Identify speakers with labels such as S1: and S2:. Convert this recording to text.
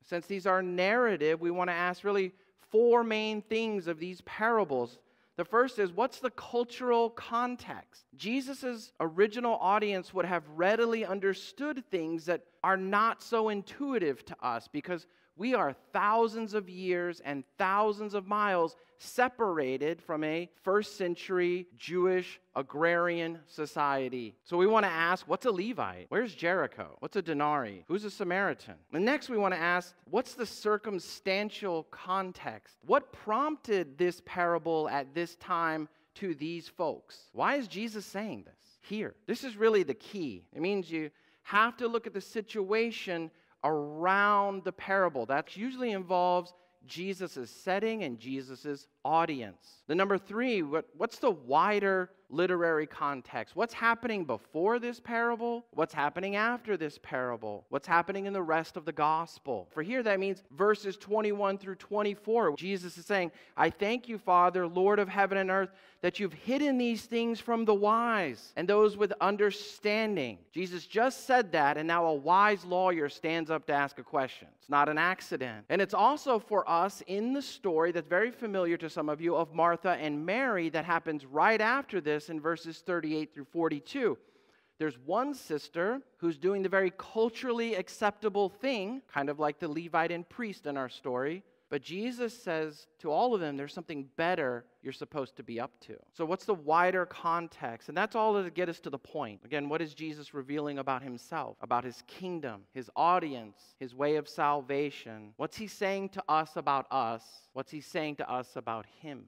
S1: Since these are narrative, we want to ask really four main things of these parables. The first is, what's the cultural context? Jesus' original audience would have readily understood things that are not so intuitive to us because we are thousands of years and thousands of miles separated from a first century Jewish agrarian society. So we want to ask, what's a Levite? Where's Jericho? What's a denarii? Who's a Samaritan? And next we want to ask, what's the circumstantial context? What prompted this parable at this time to these folks? Why is Jesus saying this here? This is really the key. It means you have to look at the situation around the parable. That usually involves Jesus' setting and Jesus' audience. The number three, what's the wider literary context? What's happening before this parable? What's happening after this parable? What's happening in the rest of the gospel? For here, that means verses 21 through 24. Jesus is saying, I thank you, Father, Lord of heaven and earth, that you've hidden these things from the wise and those with understanding. Jesus just said that, and now a wise lawyer stands up to ask a question. It's not an accident. And it's also for us in the story that's very familiar to some of you of Martha and Mary that happens right after this in verses 38 through 42. There's one sister who's doing the very culturally acceptable thing, kind of like the Levite and priest in our story. But Jesus says to all of them, there's something better you're supposed to be up to. So what's the wider context? And that's all to get us to the point. Again, what is Jesus revealing about himself, about his kingdom, his audience, his way of salvation? What's he saying to us about us? What's he saying to us about him?